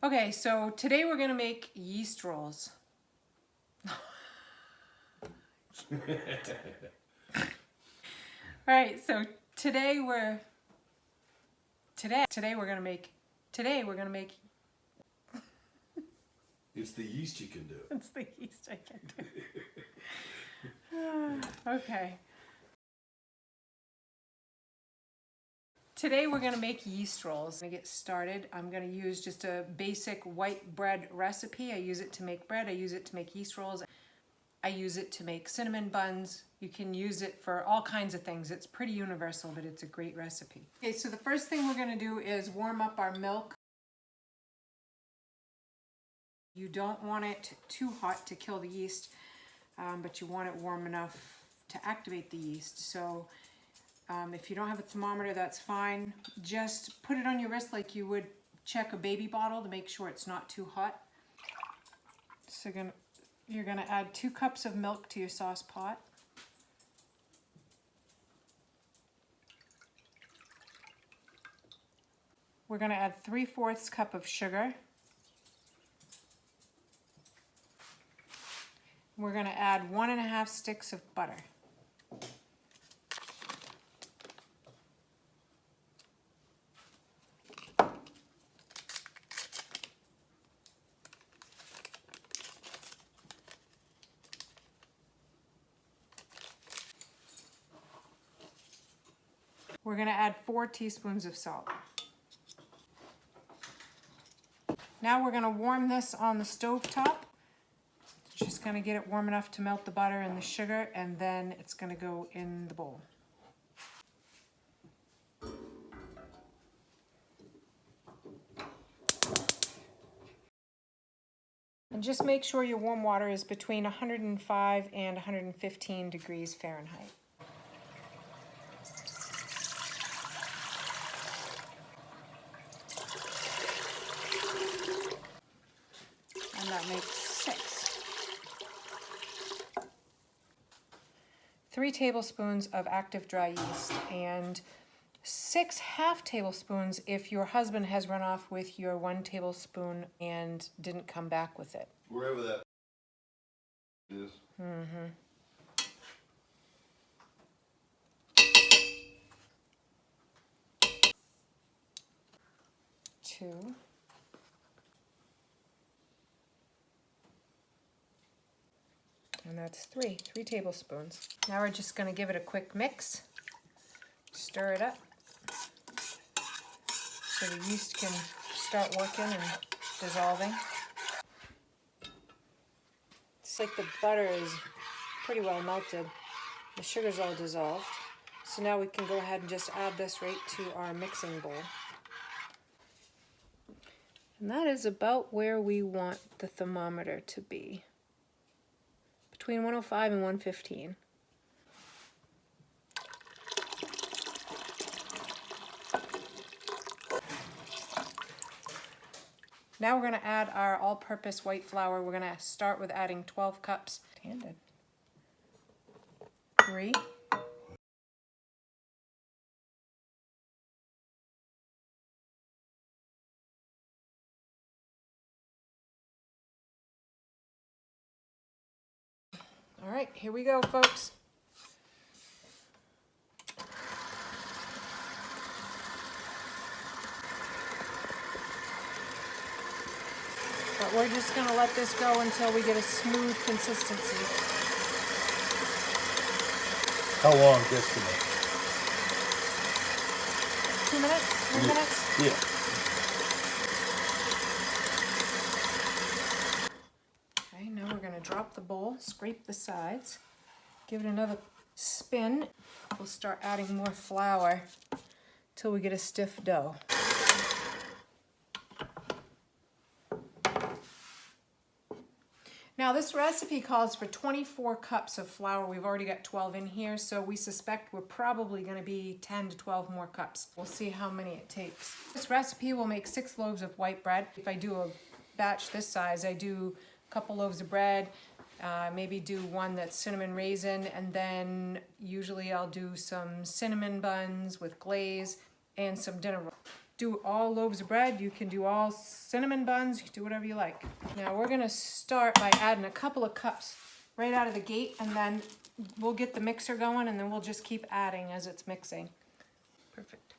Okay, so today we're gonna make yeast rolls. All right, so today we're gonna make It's the yeast you can do. it's the yeast I can do. Okay. Today we're gonna make yeast rolls. To get started, I'm gonna use just a basic white bread recipe. I use it to make bread, I use it to make yeast rolls. I use it to make cinnamon buns. You can use it for all kinds of things. It's pretty universal, but it's a great recipe. Okay, so the first thing we're gonna do is warm up our milk. You don't want it too hot to kill the yeast, but you want it warm enough to activate the yeast. So if you don't have a thermometer, that's fine. Just put it on your wrist like you would check a baby bottle to make sure it's not too hot. So you're gonna add 2 cups of milk to your sauce pot. We're gonna add 3/4 cup of sugar. We're gonna add 1½ sticks of butter. We're gonna add 4 teaspoons of salt. Now we're gonna warm this on the stove top. Just gonna get it warm enough to melt the butter and the sugar, and then it's gonna go in the bowl. And just make sure your warm water is between 105 and 115 degrees Fahrenheit. And that makes 6. 3 tablespoons of active dry yeast and 6 half tablespoons if your husband has run off with your 1 tablespoon and didn't come back with it. Wherever that is. Mm-hmm. 2. And that's 3 tablespoons. Now we're just gonna give it a quick mix. Stir it up so the yeast can start working and dissolving. It's like the butter is pretty well melted. The sugar's all dissolved. So now we can go ahead and just add this right to our mixing bowl. And that is about where we want the thermometer to be. Between 105 and 115. Now we're going to add our all-purpose white flour. We're going to start with adding 12 cups. 3. All right, here we go, folks. But we're just going to let this go until we get a smooth consistency. How long gets to make? 2 minutes? 3 minutes? Yeah. Okay, now we're going to drop the bowl, scrape the sides, give it another spin. We'll start adding more flour till we get a stiff dough. Now this recipe calls for 24 cups of flour. We've already got 12 in here, so we suspect we're probably going to be 10 to 12 more cups. We'll see how many it takes. This recipe will make 6 loaves of white bread. If I do a batch this size, I do a couple loaves of bread, maybe do one that's cinnamon raisin, and then usually I'll do some cinnamon buns with glaze and some dinner rolls. do all loaves of bread. You can do all cinnamon buns. You can do whatever you like. Now we're gonna start by adding a couple of cups right out of the gate, and then we'll get the mixer going, and then we'll just keep adding as it's mixing. Perfect.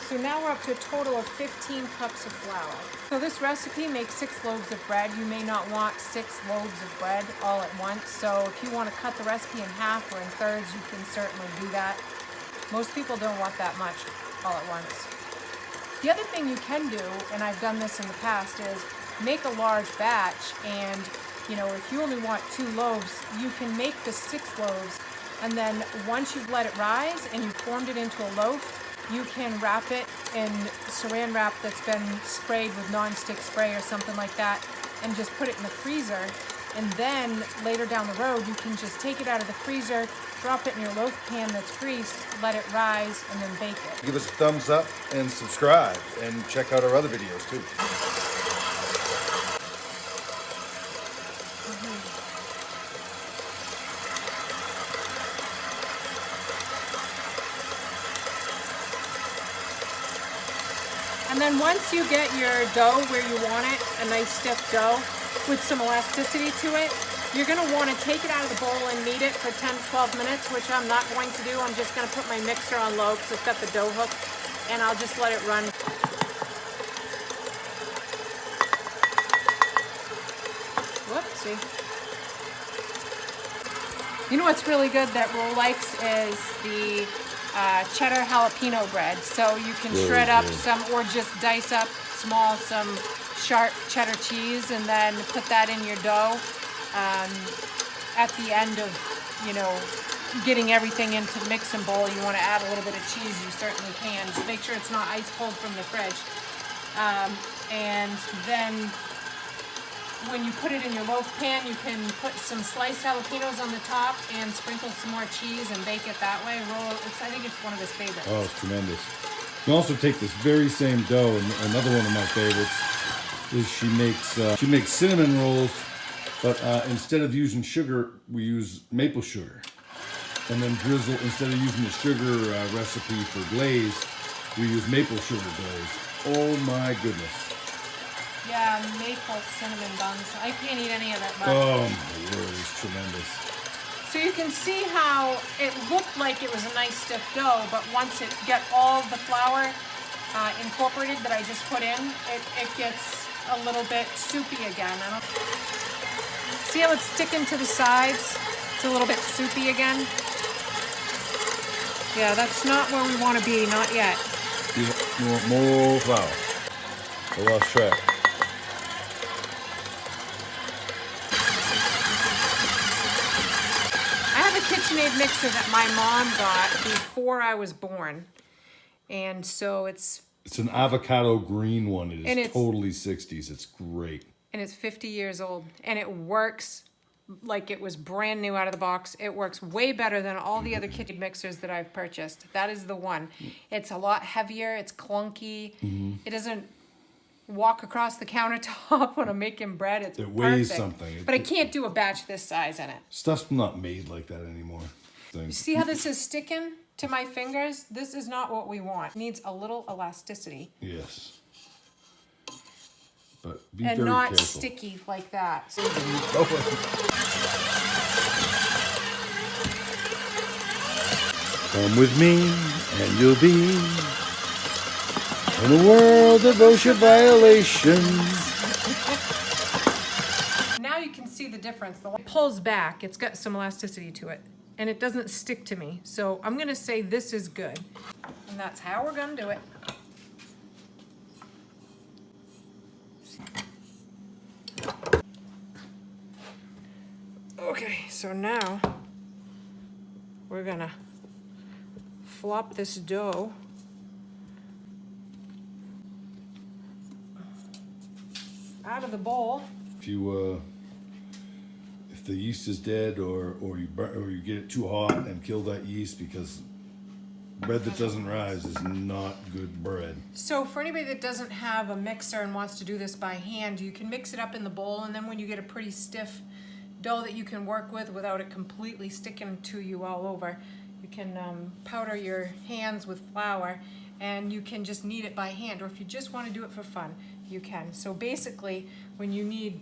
So now we're up to a total of 15 cups of flour. So this recipe makes 6 loaves of bread. You may not want 6 loaves of bread all at once. So if you want to cut the recipe in half or in thirds, you can certainly do that. Most people don't want that much all at once. The other thing you can do, and I've done this in the past, is make a large batch, and if you only want 2 loaves, you can make the 6 loaves, and then once you've let it rise and you've formed it into a loaf, you can wrap it in saran wrap that's been sprayed with non-stick spray or something like that, and just put it in the freezer. And then later down the road, you can just take it out of the freezer, drop it in your loaf pan that's greased, let it rise, and then bake it. Give us a thumbs up and subscribe, and check out our other videos too. And then once you get your dough where you want it, a nice stiff dough with some elasticity to it, you're gonna wanna take it out of the bowl and knead it for 10 to 12 minutes, which I'm not going to do. I'm just gonna put my mixer on low because it's got the dough hook, and I'll just let it run. Whoopsie. You know what's really good that Ro likes is the cheddar jalapeno bread. So you can shred up some, or just dice up small, some sharp cheddar cheese, and then put that in your dough. At the end of, getting everything into the mixing bowl, you want to add a little bit of cheese, you certainly can. Just make sure it's not ice cold from the fridge. And then when you put it in your loaf pan, you can put some sliced jalapenos on the top and sprinkle some more cheese and bake it that way. I think it's one of his favorites. Oh, it's tremendous. You can also take this very same dough, and another one of my favorites is she makes cinnamon rolls, but instead of using sugar, we use maple sugar. And then drizzle, instead of using the sugar recipe for glaze, we use maple sugar glaze. Oh my goodness. Yeah, maple cinnamon buns. I can't eat any of it, but... Oh my word, it's tremendous. So you can see how it looked like it was a nice stiff dough, but once it got all the flour incorporated that I just put in, it gets a little bit soupy again. See how it's sticking to the sides? It's a little bit soupy again. Yeah, that's not where we want to be, not yet. You want more flour. I lost track. KitchenAid mixer that my mom got before I was born, and so it's an avocado green one. It is it's totally 60s. It's great, and it's 50 years old, and it works like it was brand new out of the box. It works way better than all the other KitchenAid mixers that I've purchased. That is the one. It's a lot heavier. It's clunky. It doesn't walk across the countertop when I'm making bread. It weighs perfect. Something. But I can't do a batch this size in it. Stuff's not made like that anymore. You see how this is sticking to my fingers? This is not what we want. It needs a little elasticity. Yes. But be and very not careful. Sticky like that. Come with me and you'll be in a world of OSHA violations. Now you can see the difference. It pulls back. It's got some elasticity to it. And it doesn't stick to me. So I'm going to say this is good. And that's how we're going to do it. Okay, so now we're going to flop this dough out of the bowl. If the yeast is dead, or you get it too hot and kill that yeast, because bread that doesn't rise is not good bread. So for anybody that doesn't have a mixer and wants to do this by hand, you can mix it up in the bowl, and then when you get a pretty stiff dough that you can work with without it completely sticking to you all over, You can powder your hands with flour, and you can just knead it by hand, or if you just want to do it for fun, you can. So basically, when you knead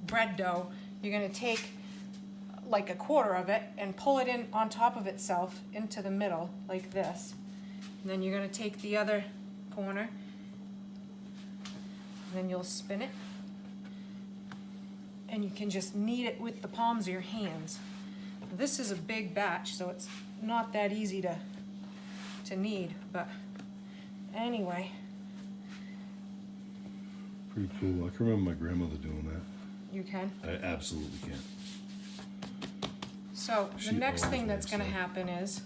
bread dough, you're going to take like a quarter of it and pull it in on top of itself into the middle like this. And then you're going to take the other corner, and then you'll spin it, and you can just knead it with the palms of your hands. This is a big batch, so it's not that easy to knead, but anyway. Pretty cool. I can remember my grandmother doing that. You can? I absolutely can. So the She next always thing that's makes going to that. happen is,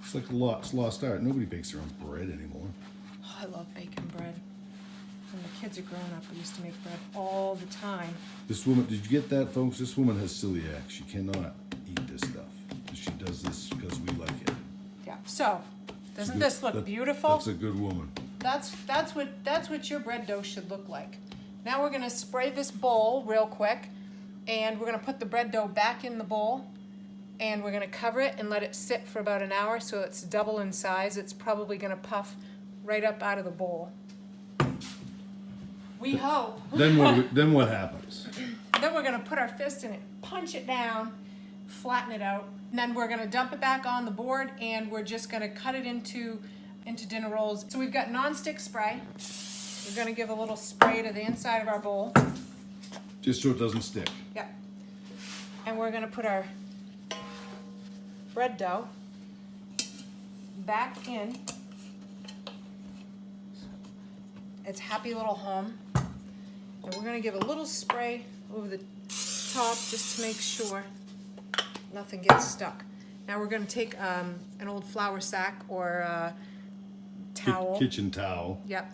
It's like it's lost art. Nobody bakes their own bread anymore. oh, I love baking bread. When the kids are growing up, we used to make bread all the time. This woman, did you get that, folks? This woman has celiac. She cannot eat this stuff. She does this because we like it. Yeah. So, doesn't this look beautiful? That's a good woman. That's what your bread dough should look like. Now we're gonna spray this bowl real quick, and we're gonna put the bread dough back in the bowl, and we're gonna cover it and let it sit for about an hour so it's double in size. It's probably gonna puff right up out of the bowl. We hope. Then what happens? Then we're gonna put our fist in it, punch it down, flatten it out, and then we're gonna dump it back on the board, and we're just gonna cut it into dinner rolls. So we've got nonstick spray. We're gonna give a little spray to the inside of our bowl. Just so it doesn't stick. Yep. And we're gonna put our bread dough back in its happy little home. And we're gonna give a little spray over the top just to make sure nothing gets stuck. Now we're gonna take an old flour sack or a towel. Kitchen towel. Yep.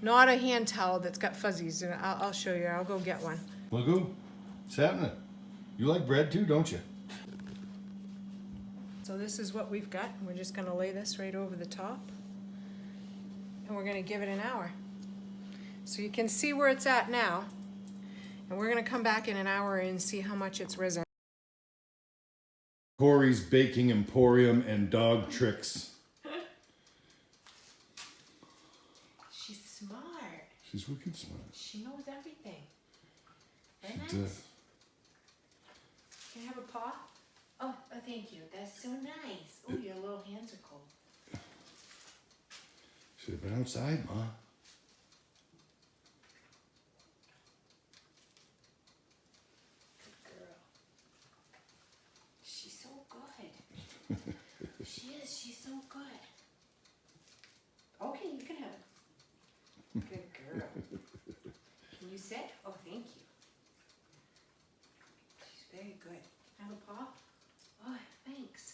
Not a hand towel that's got fuzzies. And I'll show you. I'll go get one. Look who? What's happening? You like bread too, don't you? So this is what we've got. We're just gonna lay this right over the top. And we're gonna give it an hour. So you can see where it's at now. And we're gonna come back in an hour and see how much it's risen. Corey's Baking Emporium and Dog Tricks. She's smart. She's wicked smart. She knows everything. She Very nice. does. Can I have a paw? Oh, thank you. That's so nice. Oh, your little hands are cold. Should have been outside, Ma. Good girl. She's so good. She is. She's so good. Okay, you can have it. Good girl. Can you sit? Oh, thank you. She's very good. Have a paw? Oh, thanks.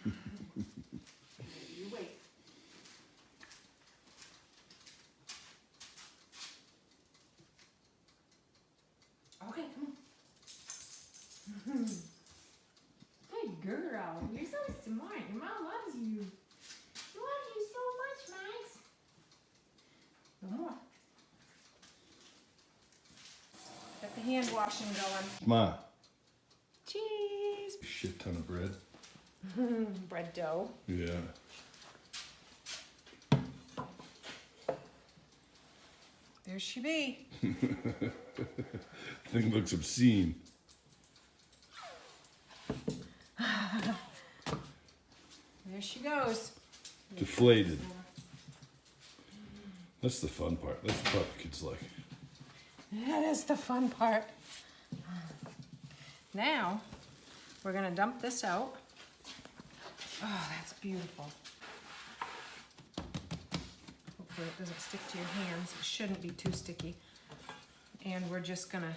You wait. Okay, come on. Good girl. You're so smart. Your mom loves you. She loves you so much, Max. No more. Got the hand washing going. Ma. Cheese. Shit ton of bread. Bread dough. Yeah. There she be. Thing looks obscene. There she goes. Deflated. That's the fun part. That's the part the kids like. That is the fun part. Now, we're gonna dump this out. Oh, that's beautiful. Hopefully it doesn't stick to your hands. It shouldn't be too sticky. And we're just gonna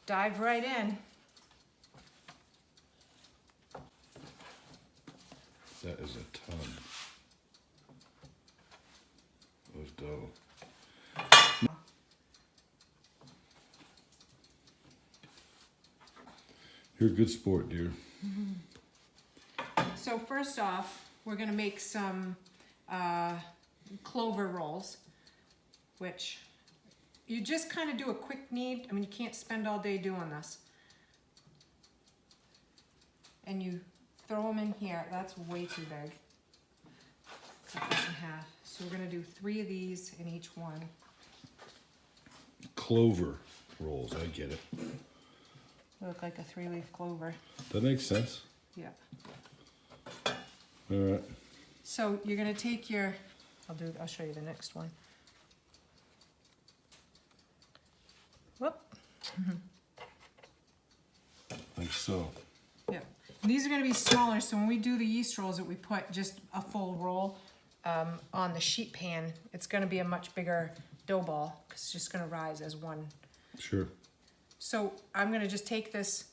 dive right in. That is a ton of dough. You're a good sport, dear. So first off, we're gonna make some clover rolls, which you just kind of do a quick knead. I mean, you can't spend all day doing this. and you throw them in here. That's way too big. Cut that in half. So we're gonna do 3 of these in each one. Clover rolls, I get it. They look like a 3-leaf clover. That makes sense. Yeah. All right. So you're gonna take your, I'll show you the next one. Whoop. Like so. Yeah. And these are gonna be smaller, so when we do the yeast rolls that we put just a full roll on the sheet pan, it's gonna be a much bigger dough ball, because it's just gonna rise as one. Sure. So I'm gonna just take this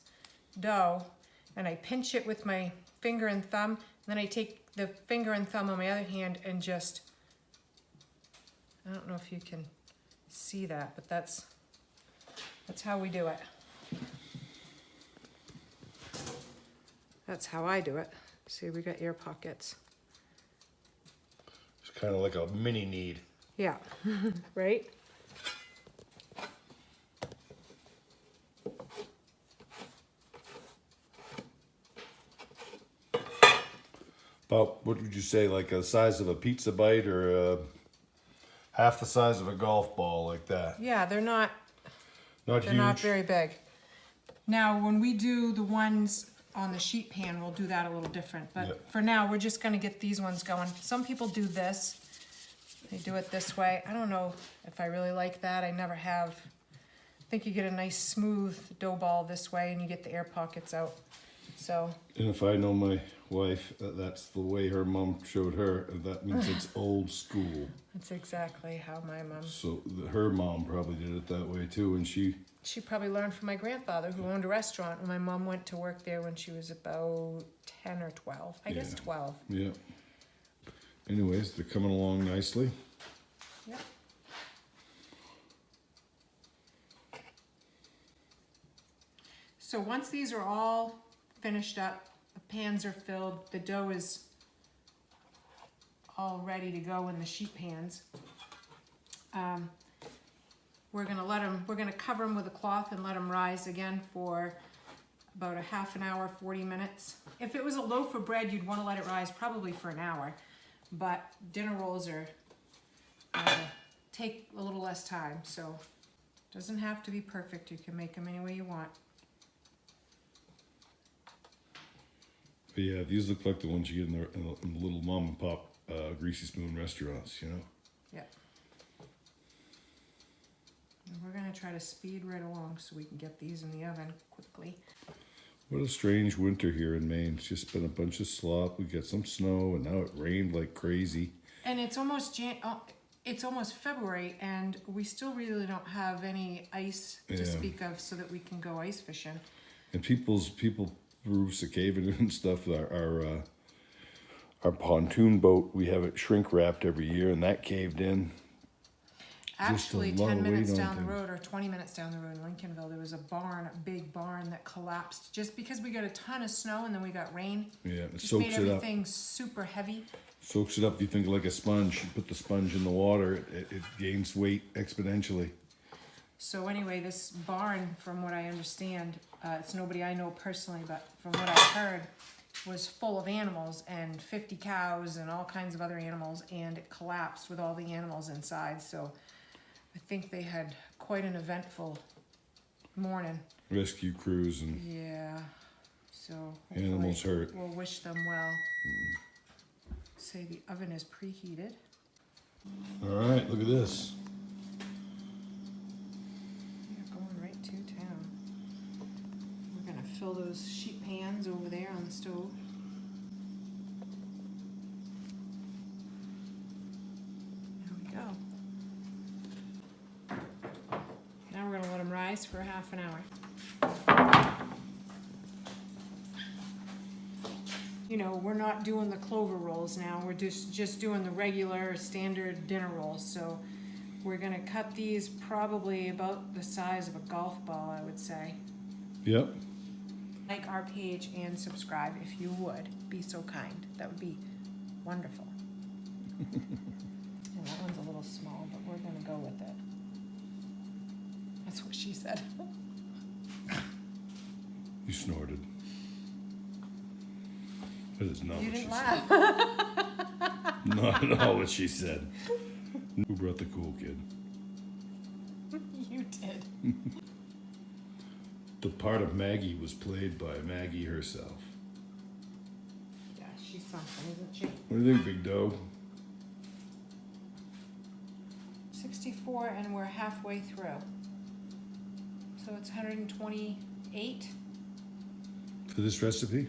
dough and I pinch it with my finger and thumb, and then I take the finger and thumb on my other hand and just, I don't know if you can see that, but that's how we do it. That's how I do it. See, we got air pockets. It's kind of like a mini knead. Yeah, right? About, what would you say, like a size of a pizza bite, or half the size of a golf ball, like that? Yeah, they're not Not huge. not very big. Now, when we do the ones on the sheet pan, we'll do that a little different. But Yeah. for now, we're just gonna get these ones going. Some people do this. They do it this way. I don't know if I really like that. I never have. I think you get a nice smooth dough ball this way, and you get the air pockets out. So, And if I know my wife, that's the way her mom showed her. That means it's old school. that's exactly how my mom. So her mom probably did it that way too, and she. She probably learned from my grandfather, who owned a restaurant, and my mom went to work there when she was about 10 or 12. I guess Yeah. 12. Yeah. Anyways, they're coming along nicely. Yep. So once these are all finished up, the pans are filled, the dough is all ready to go in the sheet pans. We're gonna cover them with a cloth and let them rise again for about a half an hour, 40 minutes. If it was a loaf of bread, you'd want to let it rise probably for an hour, but dinner rolls are take a little less time, so it doesn't have to be perfect. You can make them any way you want. But yeah, these look like the ones you get in the little mom and pop greasy spoon restaurants, you know? Yep. And we're gonna try to speed right along so we can get these in the oven quickly. What a strange winter here in Maine. It's just been a bunch of slop. We got some snow, and now it rained like crazy. And it's almost it's almost February, and we still really don't have any ice to Yeah. speak of, so that we can go ice fishing. And people roofs are caving in and stuff. Our pontoon boat, we have it shrink wrapped every year, and that caved in. Actually, Just a lot 10 of weight minutes on down the things. road, or 20 minutes down the road in Lincolnville, there was a big barn that collapsed just because we got a ton of snow and then we got rain. Yeah, it Just soaks made it up. everything super heavy. Soaks it up. You think like a sponge. You put the sponge in the water, it gains weight exponentially. So anyway, this barn, from what I understand, it's nobody I know personally, but from what I've heard, was full of animals, and 50 cows and all kinds of other animals, and it collapsed with all the animals inside. So I think they had quite an eventful morning. Rescue crews and Yeah. So hopefully animals hurt. we'll wish them well. Say the oven is preheated. All right, look at this. You're going right to town. We're gonna fill those sheet pans over there on the stove. There we go. Now we're gonna let them rise for half an hour. You know, we're not doing the clover rolls now. We're just doing the regular standard dinner rolls. So we're gonna cut these probably about the size of a golf ball, I would say. Yep. Like our page and subscribe if you would be so kind. That would be wonderful. And that one's a little small, but we're gonna go with it. That's what she said. You snorted. That is not You what she didn't said. laugh. Not at all what she said. Who brought the cool kid? You did. The part of Maggie was played by Maggie herself. Yeah, she's something, isn't she? What do you think, Big Dog? 64, and we're halfway through. So it's 128, For this recipe?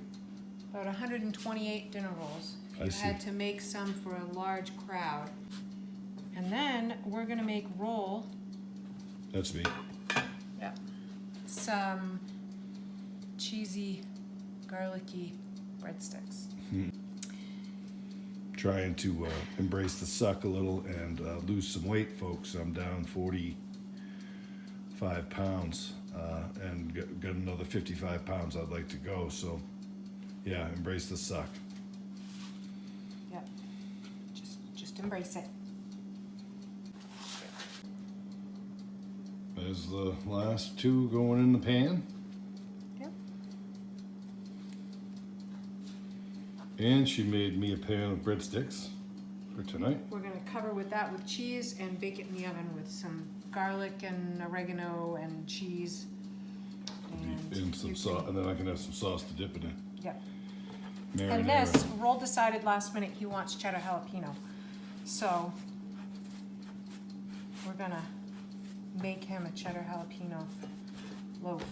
about 128 dinner rolls. If I you see. had to make some for a large crowd. And then we're gonna make roll. That's me. Yeah. Some cheesy, garlicky breadsticks. Trying to embrace the suck a little and lose some weight, folks. I'm down 45 pounds and got another 55 pounds I'd like to go. So, yeah, embrace the suck. Yeah. Just embrace it. There's the last two going in the pan. Yep. And she made me a pan of breadsticks for tonight. We're gonna cover with that with cheese and bake it in the oven with some garlic and oregano and cheese. And some sauce, and then I can have some sauce to dip it in. Yep. Marinara. And this, Roll decided last minute he wants cheddar jalapeno. So we're gonna make him a cheddar jalapeno loaf.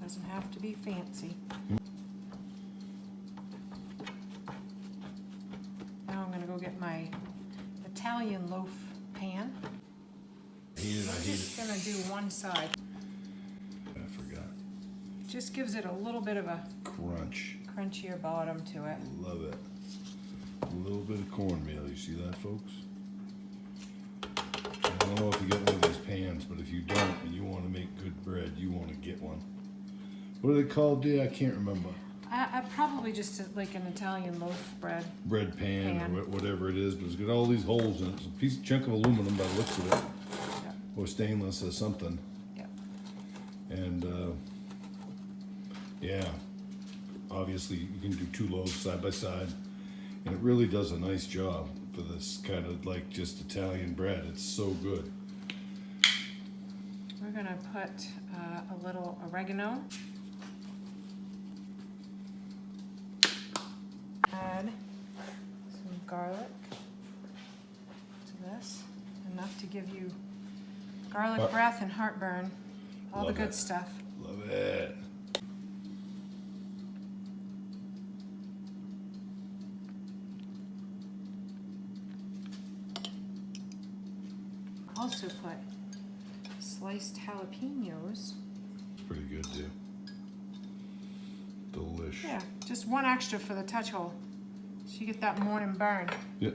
Doesn't have to be fancy. Now I'm gonna go get my Italian loaf pan. I hate it. I'm just gonna do one side. I forgot. Just gives it a little bit of a Crunch. crunchier bottom to it. Love it. A little bit of cornmeal. You see that, folks? I don't know if you got one of these pans, but if you don't and you want to make good bread, you want to get one. What are they called, dear? I can't remember. I probably just like an Italian loaf bread. Bread pan, Pan. or whatever it is, but it's got all these holes in it. It's a chunk of aluminum by the looks of it, Yeah. or stainless or something. Yeah. And yeah, obviously you can do two loaves side by side, and it really does a nice job for this kind of like just Italian bread. It's so good. We're gonna put a little oregano. Add some garlic to this, enough to give you garlic breath and heartburn, all the Love good it. stuff. Love it. Also put sliced jalapenos. It's pretty good too. Delish. Yeah, just one extra for the touch hole, so you get that morning burn. Yeah.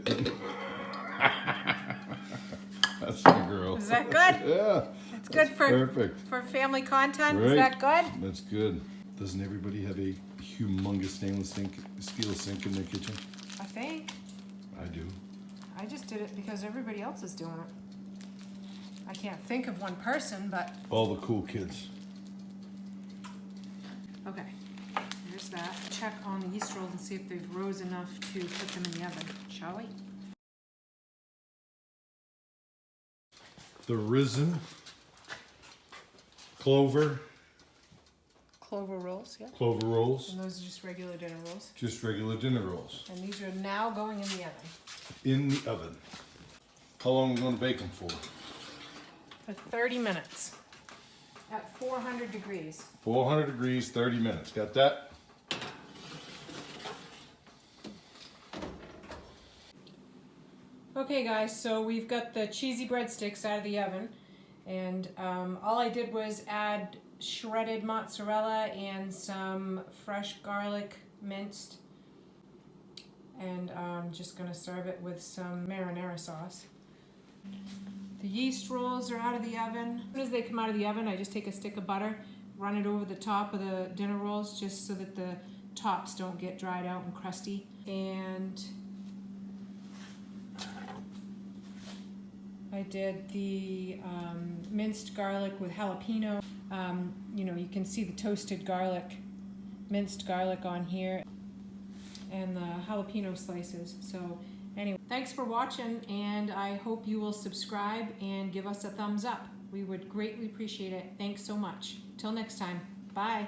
That's my girl. Is that good? Yeah. It's good for Perfect. for family content. Right. Is that good? That's good. Doesn't everybody have a humongous stainless steel sink in their kitchen? I think. I do. I just did it because everybody else is doing it. I can't think of one person, but All the cool kids. okay. There's that. Check on the yeast rolls and see if they've rose enough to put them in the oven, shall we? The risen clover Clover rolls, yeah. clover rolls. And those are just regular dinner rolls. Just regular dinner rolls. And these are now going in the oven In the oven. How long are we going to bake them for? for 30 minutes at 400 degrees. 400 degrees, 30 minutes. Got that? Okay guys, so we've got the cheesy breadsticks out of the oven, and all I did was add shredded mozzarella and some fresh garlic minced, and I'm just gonna serve it with some marinara sauce. The yeast rolls are out of the oven. As soon as they come out of the oven, I just take a stick of butter, run it over the top of the dinner rolls just so that the tops don't get dried out and crusty. And I I did the minced garlic with jalapeno. You know, you can see the toasted garlic, minced garlic on here, and the jalapeno slices. So anyway, thanks for watching, and I hope you will subscribe and give us a thumbs up. We would greatly appreciate it. Thanks so much. Till next time. Bye.